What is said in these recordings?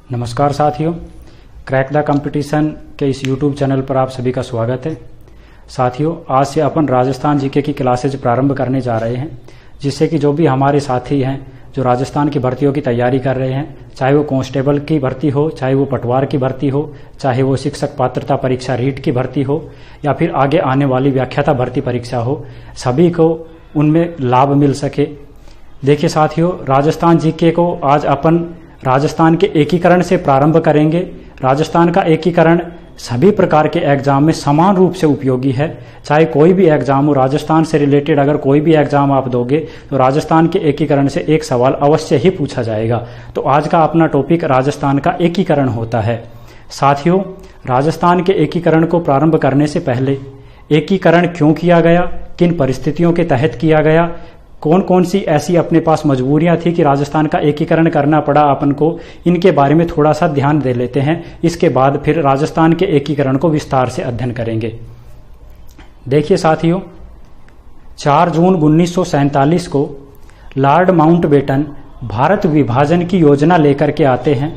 नमस्कार साथियों, crack the competition के इस YouTube चैनल पर आप सभी का स्वागत है। साथियों, आज से अपन राजस्थान जीके की क्लासेज प्रारंभ करने जा रहे हैं, जिससे कि जो भी हमारे साथी हैं जो राजस्थान की भर्तियों की तैयारी कर रहे हैं, चाहे वो कांस्टेबल की भर्ती हो, चाहे वो पटवार की भर्ती हो, चाहे वो शिक्षक पात्रता परीक्षा रीट की भर्ती हो या फिर आगे आने वाली व्याख्याता भर्ती परीक्षा हो, सभी को उनमें लाभ मिल सके। देखिए साथियों, राजस्थान जीके को आज अपन राजस्थान के एकीकरण से प्रारंभ करेंगे। राजस्थान का एकीकरण सभी प्रकार के एग्जाम में समान रूप से उपयोगी है। चाहे कोई भी एग्जाम हो, राजस्थान से रिलेटेड अगर कोई भी एग्जाम आप दोगे तो राजस्थान के एकीकरण से एक सवाल अवश्य ही पूछा जाएगा। तो आज का अपना टॉपिक राजस्थान का एकीकरण होता है। साथियों, राजस्थान के एकीकरण को प्रारंभ करने से पहले एकीकरण क्यों किया गया, किन परिस्थितियों के तहत किया गया, कौन कौन सी ऐसी अपने पास मजबूरियां थी कि राजस्थान का एकीकरण करना पड़ा अपन को, इनके बारे में थोड़ा सा ध्यान दे लेते हैं। इसके बाद फिर राजस्थान के एकीकरण को विस्तार से अध्ययन करेंगे। देखिए साथियों, 4 जून 1947 को लॉर्ड माउंटबेटन भारत विभाजन की योजना लेकर के आते हैं।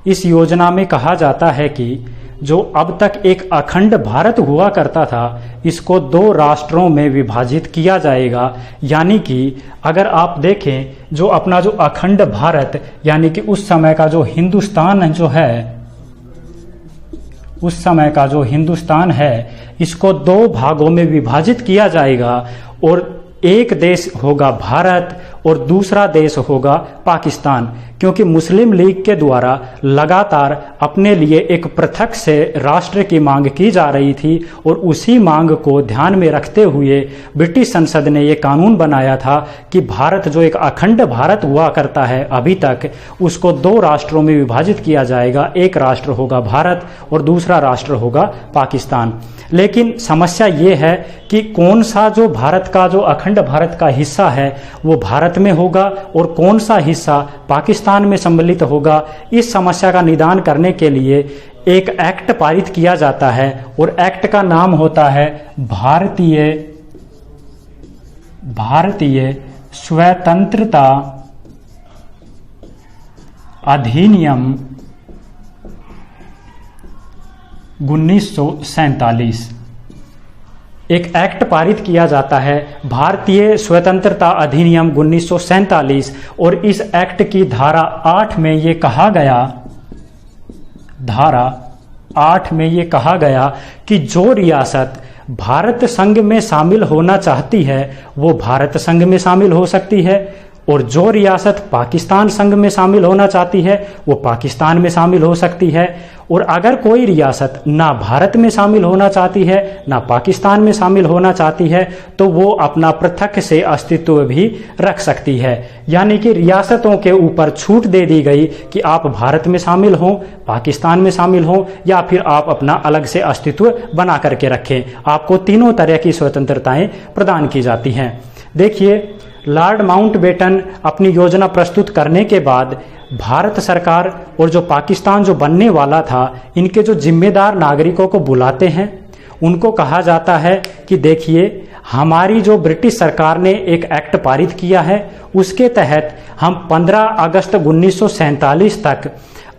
इस योजना में कहा जाता है कि जो अब तक एक अखंड भारत हुआ करता था, इसको 2 राष्ट्रों में विभाजित किया जाएगा। यानी कि अगर आप देखें, जो अपना जो अखंड भारत यानी कि उस समय का जो हिंदुस्तान जो है, उस समय का जो हिंदुस्तान है, इसको 2 भागों में विभाजित किया जाएगा और एक देश होगा भारत और दूसरा देश होगा पाकिस्तान। क्योंकि मुस्लिम लीग के द्वारा लगातार अपने लिए एक पृथक से राष्ट्र की मांग की जा रही थी और उसी मांग को ध्यान में रखते हुए ब्रिटिश संसद ने ये कानून बनाया था कि भारत जो एक अखंड भारत हुआ करता है अभी तक, उसको 2 राष्ट्रों में विभाजित किया जाएगा। एक राष्ट्र होगा भारत और दूसरा राष्ट्र होगा पाकिस्तान। लेकिन समस्या ये है कि कौन सा जो भारत का जो अखंड भारत का हिस्सा है वो भारत में होगा और कौन सा हिस्सा पाकिस्तान में सम्मिलित होगा। इस समस्या का निदान करने के लिए एक एक्ट पारित किया जाता है और एक्ट का नाम होता है भारतीय स्वतंत्रता अधिनियम 1947। एक एक्ट पारित किया जाता है, भारतीय स्वतंत्रता अधिनियम 1947, और इस एक्ट की धारा 8 में ये कहा गया कि जो रियासत भारत संघ में शामिल होना चाहती है वो भारत संघ में शामिल हो सकती है और जो रियासत पाकिस्तान संघ में शामिल होना चाहती है वो पाकिस्तान में शामिल हो सकती है। और अगर कोई रियासत ना भारत में शामिल होना चाहती है ना पाकिस्तान में शामिल होना चाहती है तो वो अपना पृथक से अस्तित्व भी रख सकती है। यानी कि रियासतों के ऊपर छूट दे दी गई कि आप भारत में शामिल हों, पाकिस्तान में शामिल हों या फिर आप अपना अलग से अस्तित्व बना करके रखें। आपको तीनों तरह की स्वतंत्रताएं प्रदान की जाती हैं। देखिए, लॉर्ड माउंटबेटन अपनी योजना प्रस्तुत करने के बाद भारत सरकार और जो पाकिस्तान जो बनने वाला था, इनके जो जिम्मेदार नागरिकों को बुलाते हैं। उनको कहा जाता है कि देखिए, हमारी जो ब्रिटिश सरकार ने एक एक्ट पारित किया है, उसके तहत हम 15 अगस्त 1947 तक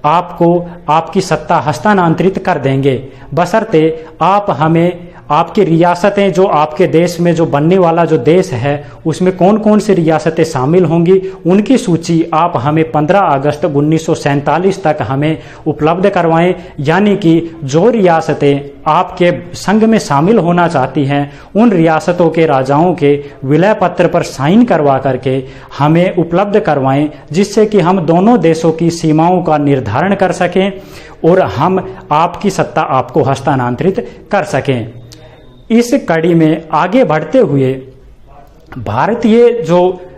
आपको आपकी सत्ता हस्तांतरित कर देंगे, बशर्ते आप हमें आपकी रियासतें जो आपके देश में जो बनने वाला जो देश है उसमें कौन कौन सी रियासतें शामिल होंगी, उनकी सूची आप हमें 15 अगस्त 1947 तक हमें उपलब्ध करवाएं। यानी कि जो रियासतें आपके संघ में शामिल होना चाहती हैं, उन रियासतों के राजाओं के विलय पत्र पर साइन करवा करके हमें उपलब्ध करवाएं, जिससे कि हम दोनों देशों की सीमाओं का निर्धारण कर सकें और हम आपकी सत्ता आपको हस्तांतरित कर सकें। इस कड़ी में आगे बढ़ते हुए भारतीय जो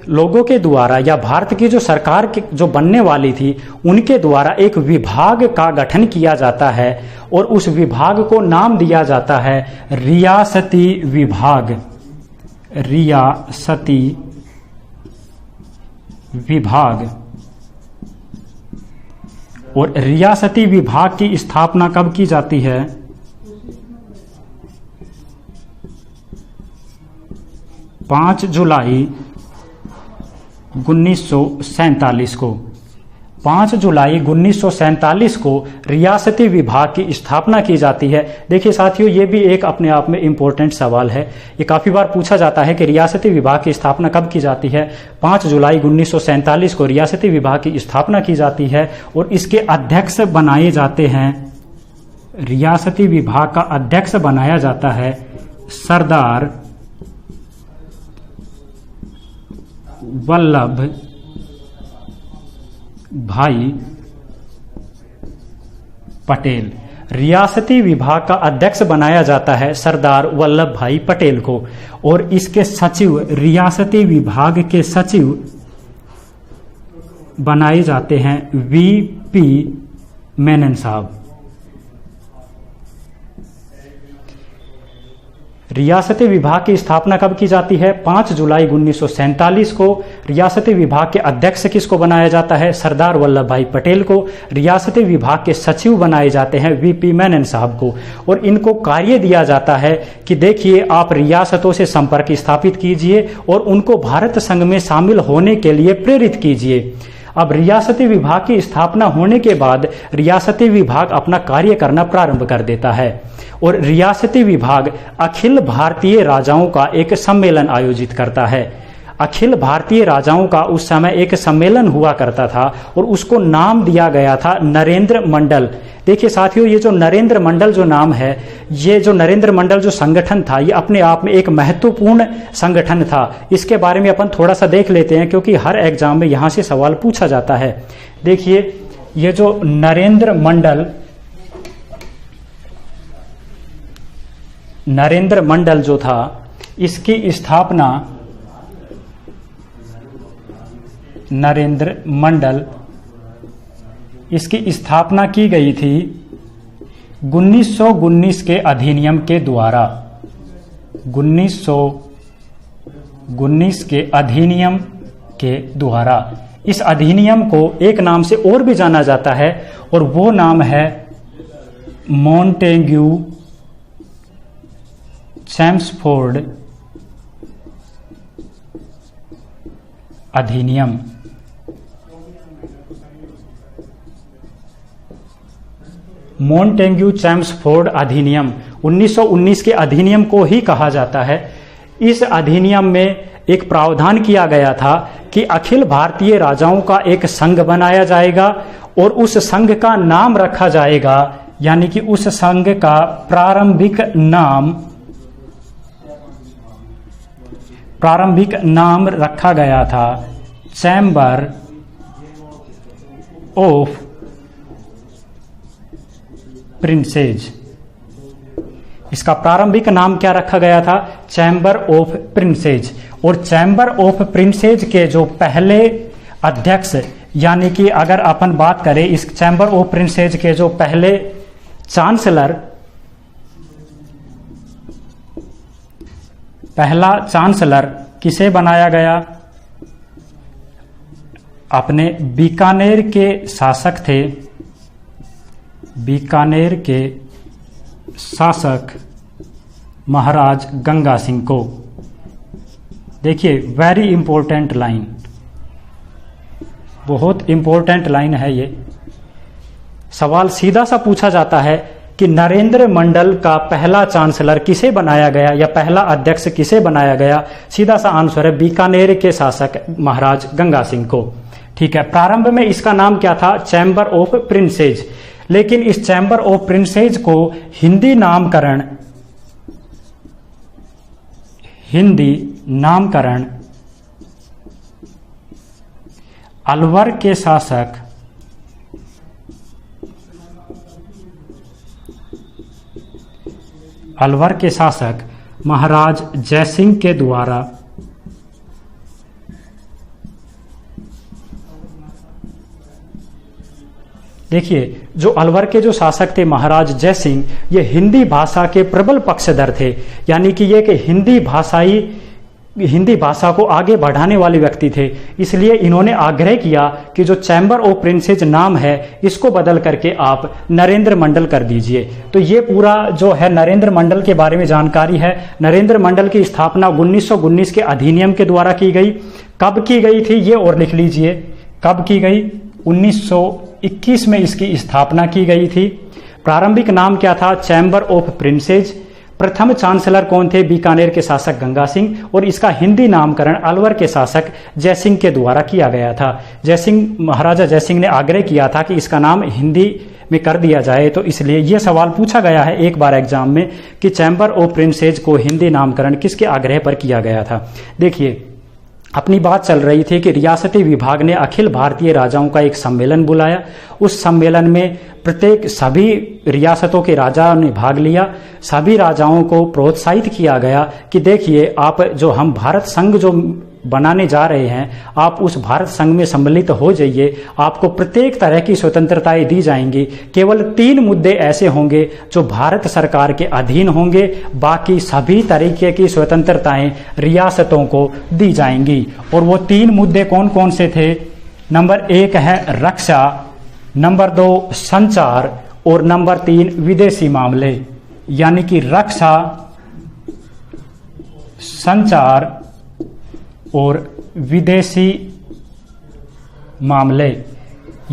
लोगों के द्वारा या भारत की जो सरकार जो बनने वाली थी, उनके द्वारा एक विभाग का गठन किया जाता है और उस विभाग को नाम दिया जाता है रियासती विभाग। और रियासती विभाग की स्थापना कब की जाती है? 5 जुलाई 1947 को 5 जुलाई 1947 को रियासती विभाग की स्थापना की जाती है। देखिए साथियों, ये भी एक अपने आप में इम्पोर्टेंट सवाल है। ये काफी बार पूछा जाता है कि रियासती विभाग की स्थापना कब की जाती है। 5 जुलाई 1947 को रियासती विभाग की स्थापना की जाती है और इसके अध्यक्ष बनाए जाते हैं, रियासती विभाग का अध्यक्ष बनाया जाता है सरदार वल्लभ भाई पटेल। रियासती विभाग का अध्यक्ष बनाया जाता है सरदार वल्लभ भाई पटेल को और इसके सचिव, रियासती विभाग के सचिव बनाए जाते हैं वीपी मेनन साहब। रियासती विभाग की स्थापना कब की जाती है? 5 जुलाई 1947 को। रियासती विभाग के अध्यक्ष किसको बनाया जाता है? सरदार वल्लभ भाई पटेल को। रियासती विभाग के सचिव बनाए जाते हैं वीपी मेनन साहब को और इनको कार्य दिया जाता है कि देखिए आप रियासतों से संपर्क स्थापित कीजिए और उनको भारत संघ में शामिल होने के लिए प्रेरित कीजिए। अब रियासती विभाग की स्थापना होने के बाद रियासती विभाग अपना कार्य करना प्रारंभ कर देता है और रियासती विभाग अखिल भारतीय राजाओं का एक सम्मेलन आयोजित करता है। अखिल भारतीय राजाओं का उस समय एक सम्मेलन हुआ करता था और उसको नाम दिया गया था नरेंद्र मंडल। देखिए साथियों, ये जो नरेंद्र मंडल जो नाम है, ये जो नरेंद्र मंडल जो संगठन था, ये अपने आप में एक महत्वपूर्ण संगठन था। इसके बारे में अपन थोड़ा सा देख लेते हैं क्योंकि हर एग्जाम में यहां से सवाल पूछा जाता है। देखिए, ये जो नरेंद्र मंडल जो था, इसकी स्थापना नरेंद्र मंडल, इसकी स्थापना की गई थी 1919 के अधिनियम के द्वारा। 1919 के अधिनियम के द्वारा। इस अधिनियम को एक नाम से और भी जाना जाता है और वो नाम है मॉन्टेग्यू चैम्सफोर्ड अधिनियम। मॉन्टेग्यू चैम्सफोर्ड अधिनियम 1919 के अधिनियम को ही कहा जाता है। इस अधिनियम में एक प्रावधान किया गया था कि अखिल भारतीय राजाओं का एक संघ बनाया जाएगा और उस संघ का नाम रखा जाएगा, यानी कि उस संघ का प्रारंभिक नाम रखा गया था चैम्बर ऑफ प्रिंसेज। इसका प्रारंभिक नाम क्या रखा गया था? Chamber of princes. और चैम्बर ऑफ प्रिंसेज के जो पहले अध्यक्ष, यानी कि अगर अपन बात करें इस चैम्बर ऑफ प्रिंसेज के जो पहले पहला चांसलर किसे बनाया गया? अपने बीकानेर के शासक थे, बीकानेर के शासक महाराज गंगा सिंह को। देखिए, वेरी इंपॉर्टेंट लाइन, बहुत इंपॉर्टेंट लाइन है ये। सवाल सीधा सा पूछा जाता है कि नरेंद्र मंडल का पहला चांसलर किसे बनाया गया या पहला अध्यक्ष किसे बनाया गया? सीधा सा आंसर है बीकानेर के शासक महाराज गंगा सिंह को। ठीक है, प्रारंभ में इसका नाम क्या था? Chamber of princes. लेकिन इस चैम्बर ऑफ प्रिंसेज को हिंदी नामकरण अलवर के शासक महाराज जयसिंह के द्वारा देखिए, जो अलवर के जो शासक थे महाराज जयसिंह, ये हिंदी भाषा के प्रबल पक्षधर थे, यानी कि ये कि हिंदी भाषा को आगे बढ़ाने वाले व्यक्ति थे। इसलिए इन्होंने आग्रह किया कि जो चैम्बर ऑफ प्रिंसेज नाम है इसको बदल करके आप नरेंद्र मंडल कर दीजिए। तो ये पूरा जो है नरेंद्र मंडल के बारे में जानकारी है। नरेंद्र मंडल की स्थापना 1919 के अधिनियम के द्वारा की गई। कब की गई थी ये और लिख लीजिए, कब की गई? 1921 में इसकी स्थापना की गई थी। प्रारंभिक नाम क्या था? Chamber of princes. प्रथम चांसलर कौन थे? बीकानेर के शासक गंगा सिंह। और इसका हिंदी नामकरण अलवर के शासक जयसिंह के द्वारा किया गया था। महाराजा जयसिंह ने आग्रह किया था कि इसका नाम हिंदी में कर दिया जाए, तो इसलिए यह सवाल पूछा गया है एक बार एग्जाम में कि चैम्बर ऑफ प्रिंसेज को हिंदी नामकरण किसके आग्रह पर किया गया था। देखिए, अपनी बात चल रही थी कि रियासती विभाग ने अखिल भारतीय राजाओं का एक सम्मेलन बुलाया। उस सम्मेलन में सभी रियासतों के राजाओं ने भाग लिया। सभी राजाओं को प्रोत्साहित किया गया कि देखिए, आप जो हम भारत संघ जो बनाने जा रहे हैं, आप उस भारत संघ में सम्मिलित हो जाइए, आपको प्रत्येक तरह की स्वतंत्रताएं दी जाएंगी। केवल 3 मुद्दे ऐसे होंगे जो भारत सरकार के अधीन होंगे, बाकी सभी तरीके की स्वतंत्रताएं रियासतों को दी जाएंगी। और वो 3 मुद्दे कौन कौन से थे? नंबर 1 है रक्षा, नंबर 2 संचार और नंबर 3 विदेशी मामले। यानी कि रक्षा, संचार और विदेशी मामले,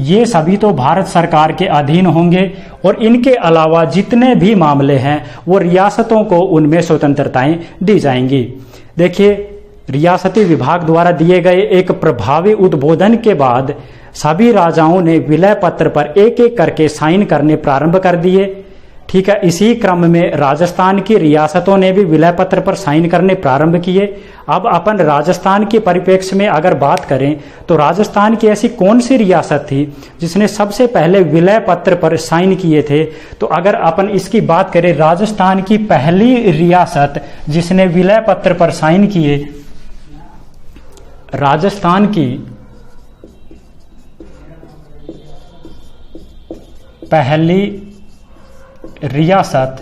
ये सभी तो भारत सरकार के अधीन होंगे। और इनके अलावा जितने भी मामले हैं वो रियासतों को उनमें स्वतंत्रताएं दी जाएंगी। देखिए, रियासती विभाग द्वारा दिए गए एक प्रभावी उद्बोधन के बाद सभी राजाओं ने विलय पत्र पर एक एक करके साइन करने प्रारंभ कर दिए। ठीक है, इसी क्रम में राजस्थान की रियासतों ने भी विलय पत्र पर साइन करने प्रारंभ किए। अब अपन राजस्थान के परिप्रेक्ष्य में अगर बात करें तो राजस्थान की ऐसी कौन सी रियासत थी जिसने सबसे पहले विलय पत्र पर साइन किए थे? तो अगर अपन इसकी बात करें, राजस्थान की पहली रियासत जिसने विलय पत्र पर साइन किए, राजस्थान की पहली रियासत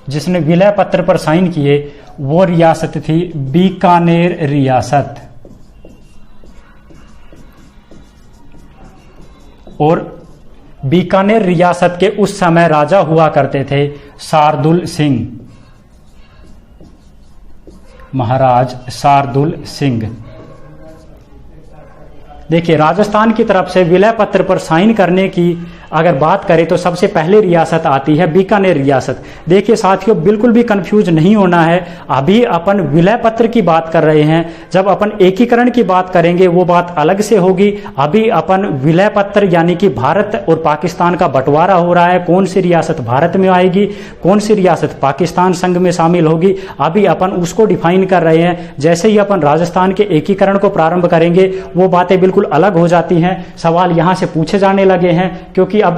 जिसने विलय पत्र पर साइन किए वो रियासत थी बीकानेर रियासत। और बीकानेर रियासत के उस समय राजा हुआ करते थे शार्दुल सिंह, महाराज शार्दुल सिंह। देखिए, राजस्थान की तरफ से विलय पत्र पर साइन करने की अगर बात करें तो सबसे पहले रियासत आती है बीकानेर रियासत। देखिए साथियों, बिल्कुल भी कंफ्यूज नहीं होना है। अभी अपन विलय पत्र की बात कर रहे हैं, जब अपन एकीकरण की बात करेंगे वो बात अलग से होगी। अभी अपन विलय पत्र यानी कि भारत और पाकिस्तान का बंटवारा हो रहा है, कौन सी रियासत भारत में आएगी, कौन सी रियासत पाकिस्तान संघ में शामिल होगी, अभी अपन उसको डिफाइन कर रहे हैं। जैसे ही अपन राजस्थान के एकीकरण को प्रारंभ करेंगे वो बातें बिल्कुल अलग हो जाती हैं। सवाल यहां से पूछे जाने लगे हैं क्योंकि अब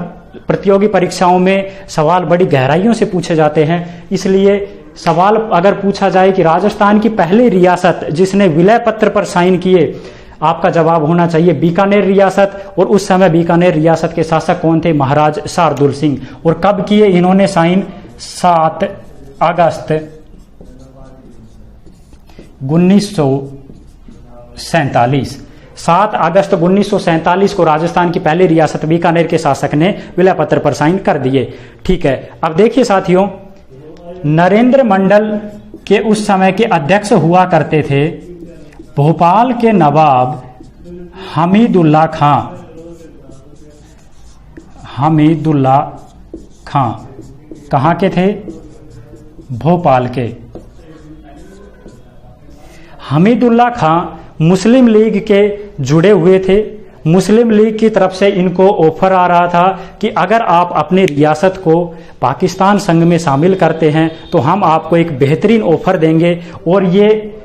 प्रतियोगी परीक्षाओं में सवाल बड़ी गहराइयों से पूछे जाते हैं। इसलिए सवाल अगर पूछा जाए कि राजस्थान की पहली रियासत जिसने विलय पत्र पर साइन किए, आपका जवाब होना चाहिए बीकानेर रियासत। और उस समय बीकानेर रियासत के शासक कौन थे? महाराज शार्दुल सिंह। और कब किए इन्होंने साइन? 7 अगस्त 1947। 7 अगस्त 1947 को राजस्थान की पहली रियासत बीकानेर के शासक ने विलय पत्र पर साइन कर दिए। ठीक है, अब देखिए साथियों, नरेंद्र मंडल के उस समय के अध्यक्ष हुआ करते थे भोपाल के नवाब हमीदुल्ला खां। हमीदुल्ला खां कहां के थे? भोपाल के। हमीदुल्ला खां मुस्लिम लीग के जुड़े हुए थे। मुस्लिम लीग की तरफ से इनको ऑफर आ रहा था कि अगर आप अपनी रियासत को पाकिस्तान संघ में शामिल करते हैं तो हम आपको एक बेहतरीन ऑफर देंगे। और ये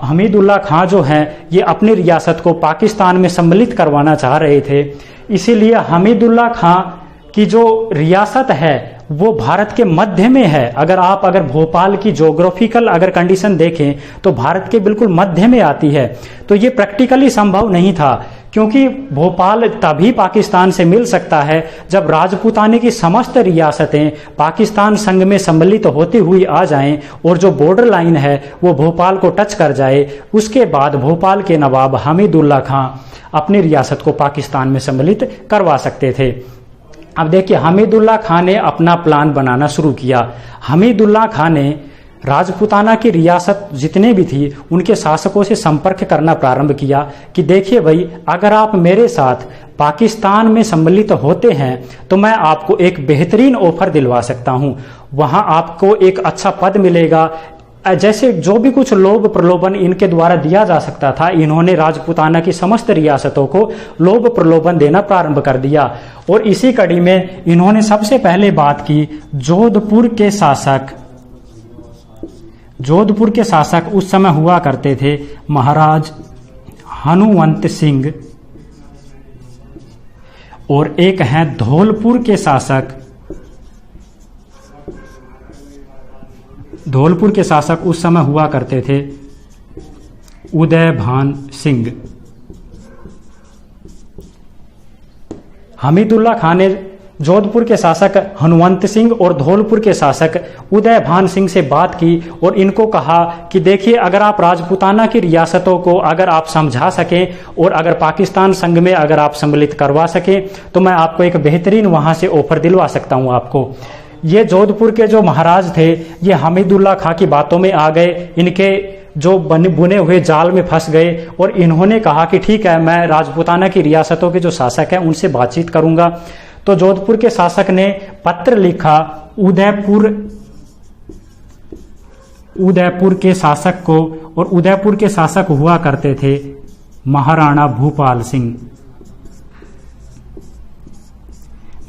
हमीदुल्ला खां जो हैं ये अपनी रियासत को पाकिस्तान में सम्मिलित करवाना चाह रहे थे। इसीलिए हमीदुल्ला खां की जो रियासत है वो भारत के मध्य में है। अगर भोपाल की ज्योग्राफिकल अगर कंडीशन देखें तो भारत के बिल्कुल मध्य में आती है। तो ये प्रैक्टिकली संभव नहीं था क्योंकि भोपाल तभी पाकिस्तान से मिल सकता है जब राजपूताने की समस्त रियासतें पाकिस्तान संघ में सम्मिलित होती हुई आ जाएं और जो बॉर्डर लाइन है वो भोपाल को टच कर जाए। उसके बाद भोपाल के नवाब हमीदुल्ला खां अपनी रियासत को पाकिस्तान में सम्मिलित करवा सकते थे। अब देखिए, हमीदुल्ला खां ने अपना प्लान बनाना शुरू किया। हमीदुल्ला खां ने राजपूताना की रियासत जितने भी थी उनके शासकों से संपर्क करना प्रारंभ किया कि देखिए भाई, अगर आप मेरे साथ पाकिस्तान में सम्मिलित होते हैं तो मैं आपको एक बेहतरीन ऑफर दिलवा सकता हूं, वहां आपको एक अच्छा पद मिलेगा। जैसे जो भी कुछ लोभ प्रलोभन इनके द्वारा दिया जा सकता था, इन्होंने राजपूताना की समस्त रियासतों को लोभ प्रलोभन देना प्रारंभ कर दिया। और इसी कड़ी में इन्होंने सबसे पहले बात की जोधपुर के शासक उस समय हुआ करते थे महाराज हनुमंत सिंह, और एक हैं धौलपुर के शासक उस समय हुआ करते थे उदयभान सिंह। हमीदुल्लाह खान ने जोधपुर के शासक हनुमंत सिंह और धौलपुर के शासक उदयभान सिंह से बात की और इनको कहा कि देखिए, अगर आप राजपूताना की रियासतों को अगर आप समझा सकें और अगर पाकिस्तान संघ में अगर आप सम्मिलित करवा सकें तो मैं आपको एक बेहतरीन वहां से ऑफर दिलवा सकता हूं आपको। ये जोधपुर के जो महाराज थे ये हमीदुल्लाह खां की बातों में आ गए, इनके जो बुने हुए जाल में फंस गए और इन्होंने कहा कि ठीक है, मैं राजपूताना की रियासतों के जो शासक हैं उनसे बातचीत करूंगा। तो जोधपुर के शासक ने पत्र लिखा उदयपुर के शासक को, और उदयपुर के शासक हुआ करते थे महाराणा भूपाल सिंह।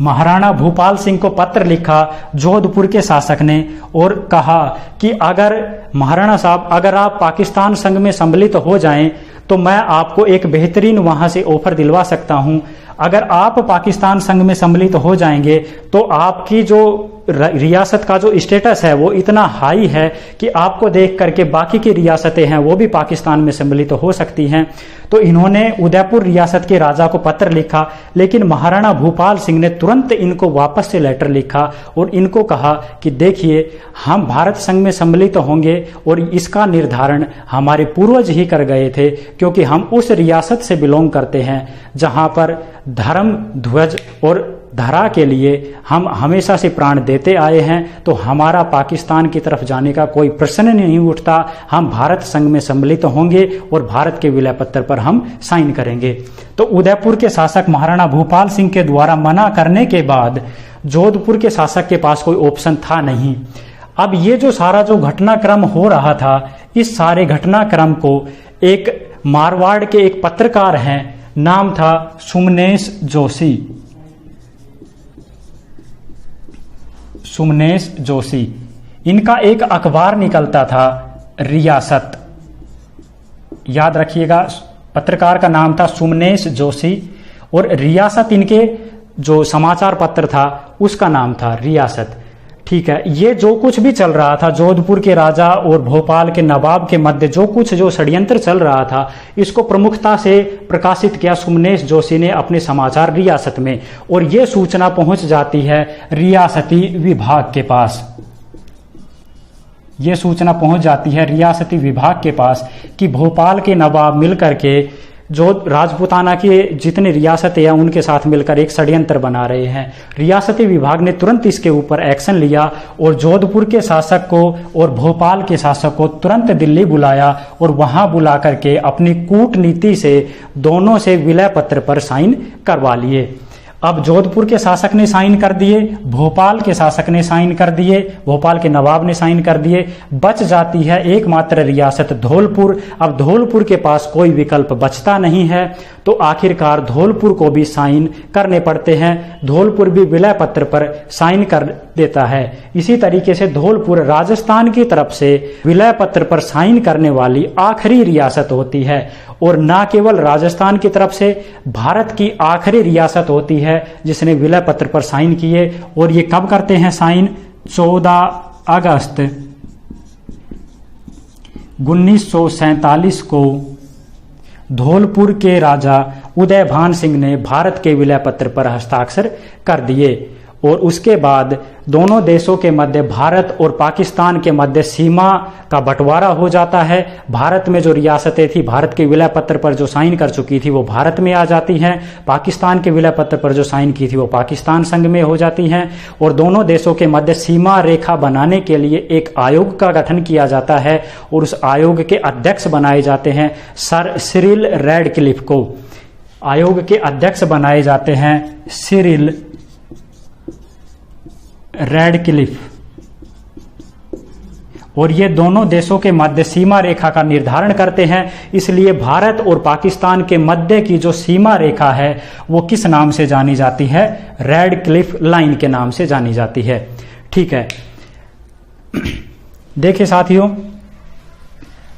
महाराणा भूपाल सिंह को पत्र लिखा जोधपुर के शासक ने और कहा कि अगर महाराणा साहब, अगर आप पाकिस्तान संघ में सम्मिलित हो जाएं तो मैं आपको एक बेहतरीन वहां से ऑफर दिलवा सकता हूं। अगर आप पाकिस्तान संघ में सम्मिलित हो जाएंगे तो आपकी जो रियासत का जो स्टेटस है वो इतना हाई है कि आपको देख करके बाकी की रियासतें हैं वो भी पाकिस्तान में सम्मिलित हो सकती हैं। तो इन्होंने उदयपुर रियासत के राजा को पत्र लिखा, लेकिन महाराणा भूपाल सिंह ने तुरंत इनको वापस से लेटर लिखा और इनको कहा कि देखिए, हम भारत संघ में सम्मिलित होंगे और इसका निर्धारण हमारे पूर्वज ही कर गए थे, क्योंकि हम उस रियासत से बिलोंग करते हैं जहां पर धर्म, ध्वज और धरा के लिए हम हमेशा से प्राण देते आए हैं। तो हमारा पाकिस्तान की तरफ जाने का कोई प्रश्न नहीं उठता। हम भारत संघ में सम्मिलित होंगे और भारत के विलय पत्र पर हम साइन करेंगे। तो उदयपुर के शासक महाराणा भूपाल सिंह के द्वारा मना करने के बाद जोधपुर के शासक के पास कोई ऑप्शन था नहीं। अब ये जो सारा जो घटनाक्रम हो रहा था, इस सारे घटनाक्रम को एक मारवाड़ के एक पत्रकार हैं, नाम था सुमनेश जोशी। इनका एक अखबार निकलता था रियासत, याद रखिएगा, पत्रकार का नाम था सुमनेश जोशी और रियासत इनके जो समाचार पत्र था उसका नाम था रियासत। ठीक है, ये जो कुछ भी चल रहा था जोधपुर के राजा और भोपाल के नवाब के मध्य जो षड्यंत्र चल रहा था, इसको प्रमुखता से प्रकाशित किया सुमनेश जोशी ने अपने समाचार रियासत में, और ये सूचना पहुंच जाती है रियासती विभाग के पास। ये सूचना पहुंच जाती है रियासती विभाग के पास कि भोपाल के नवाब मिलकर के जो राजपूताना की जितनी रियासतें हैं उनके साथ मिलकर एक षड्यंत्र बना रहे हैं। रियासती विभाग ने तुरंत इसके ऊपर एक्शन लिया और जोधपुर के शासक को और भोपाल के शासक को तुरंत दिल्ली बुलाया और वहां बुला करके अपनी कूटनीति से दोनों से विलय पत्र पर साइन करवा लिए। अब जोधपुर के शासक ने साइन कर दिए, भोपाल के शासक ने साइन कर दिए, भोपाल के नवाब ने साइन कर दिए, बच जाती है एकमात्र रियासत धौलपुर। अब धौलपुर के पास कोई विकल्प बचता नहीं है, तो आखिरकार धौलपुर को भी साइन करने पड़ते हैं। धौलपुर भी विलय पत्र पर साइन कर देता है। इसी तरीके से धौलपुर राजस्थान की तरफ से विलय पत्र पर साइन करने वाली आखिरी रियासत होती है, और न केवल राजस्थान की तरफ से भारत की आखिरी रियासत होती है जिसने विलय पत्र पर साइन किए। और ये कब करते हैं साइन? 14 अगस्त 1947 को धौलपुर के राजा उदयभान सिंह ने भारत के विलय पत्र पर हस्ताक्षर कर दिए। और उसके बाद दोनों देशों के मध्य भारत और पाकिस्तान के मध्य सीमा का बंटवारा हो जाता है। भारत में जो रियासतें थी भारत के विलय पत्र पर जो साइन कर चुकी थी वो भारत में आ जाती हैं, पाकिस्तान के विलय पत्र पर जो साइन की थी वो पाकिस्तान संघ में हो जाती हैं, और दोनों देशों के मध्य सीमा रेखा बनाने के लिए एक आयोग का गठन किया जाता है और उस आयोग के अध्यक्ष बनाए जाते हैं सर सिरिल रैडक्लिफ को। आयोग के अध्यक्ष बनाए जाते हैं सिरिल रैडक्लिफ, और ये दोनों देशों के मध्य सीमा रेखा का निर्धारण करते हैं। इसलिए भारत और पाकिस्तान के मध्य की जो सीमा रेखा है वो किस नाम से जानी जाती है? रैडक्लिफ लाइन के नाम से जानी जाती है। ठीक है, देखिए साथियों,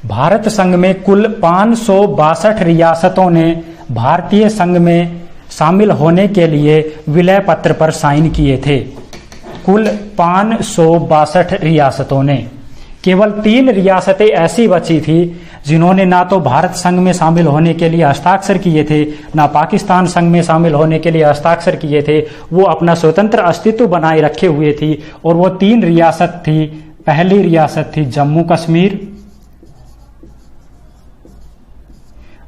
भारत संघ में कुल 562 रियासतों ने भारतीय संघ में शामिल होने के लिए विलय पत्र पर साइन किए थे। कुल 562 रियासतों ने, केवल 3 रियासतें ऐसी बची थी जिन्होंने ना तो भारत संघ में शामिल होने के लिए हस्ताक्षर किए थे, ना पाकिस्तान संघ में शामिल होने के लिए हस्ताक्षर किए थे। वो अपना स्वतंत्र अस्तित्व बनाए रखे हुए थी, और वो 3 रियासत थी। पहली रियासत थी जम्मू कश्मीर,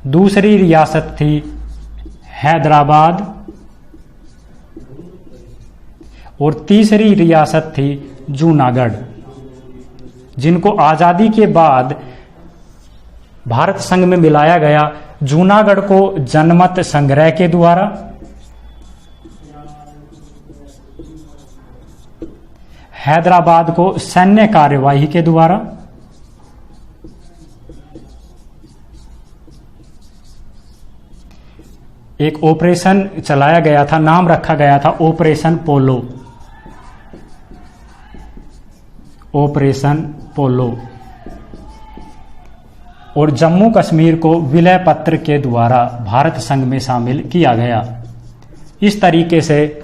दूसरी रियासत थी हैदराबाद, और तीसरी रियासत थी जूनागढ़, जिनको आजादी के बाद भारत संघ में मिलाया गया। जूनागढ़ को जनमत संग्रह के द्वारा, हैदराबाद को सैन्य कार्यवाही के द्वारा, एक ऑपरेशन चलाया गया था, नाम रखा गया था ऑपरेशन पोलो, ऑपरेशन पोलो, और जम्मू कश्मीर को विलय पत्र के द्वारा भारत संघ में शामिल किया गया। इस तरीके से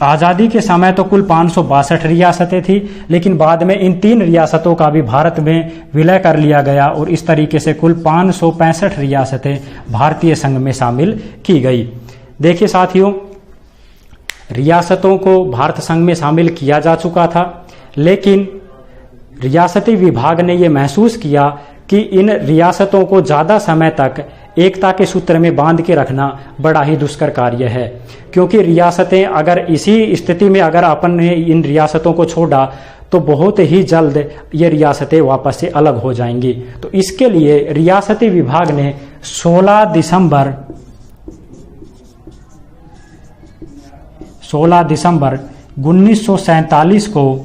आजादी के समय तो कुल 562 रियासतें थी, लेकिन बाद में इन 3 रियासतों का भी भारत में विलय कर लिया गया, और इस तरीके से कुल 565 रियासतें भारतीय संघ में शामिल की गई। देखिए साथियों, रियासतों को भारत संघ में शामिल किया जा चुका था, लेकिन रियासती विभाग ने यह महसूस किया कि इन रियासतों को ज्यादा समय तक एकता के सूत्र में बांध के रखना बड़ा ही दुष्कर कार्य है, क्योंकि रियासतें अगर इसी स्थिति में अगर अपन ने इन रियासतों को छोड़ा तो बहुत ही जल्द ये रियासतें वापस से अलग हो जाएंगी। तो इसके लिए रियासती विभाग ने 16 दिसंबर 1947 को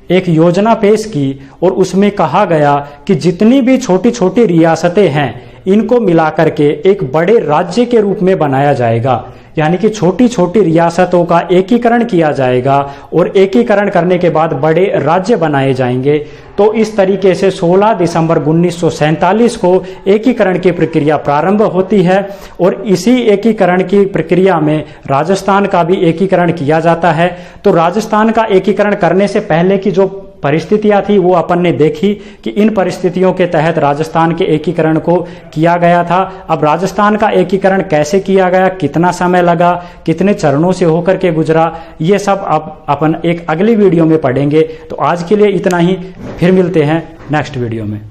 एक योजना पेश की, और उसमें कहा गया कि जितनी भी छोटी छोटी रियासतें हैं इनको मिलाकर के एक बड़े राज्य के रूप में बनाया जाएगा। यानी कि छोटी छोटी रियासतों का एकीकरण किया जाएगा, और एकीकरण करने के बाद बड़े राज्य बनाए जाएंगे। तो इस तरीके से 16 दिसंबर 1947 को एकीकरण की प्रक्रिया प्रारंभ होती है, और इसी एकीकरण की प्रक्रिया में राजस्थान का भी एकीकरण किया जाता है। तो राजस्थान का एकीकरण करने से पहले की जो परिस्थितियां थी वो अपन ने देखी कि इन परिस्थितियों के तहत राजस्थान के एकीकरण को किया गया था। अब राजस्थान का एकीकरण कैसे किया गया, कितना समय लगा, कितने चरणों से होकर के गुजरा, ये सब अब अपन एक अगली वीडियो में पढ़ेंगे। तो आज के लिए इतना ही, फिर मिलते हैं नेक्स्ट वीडियो में।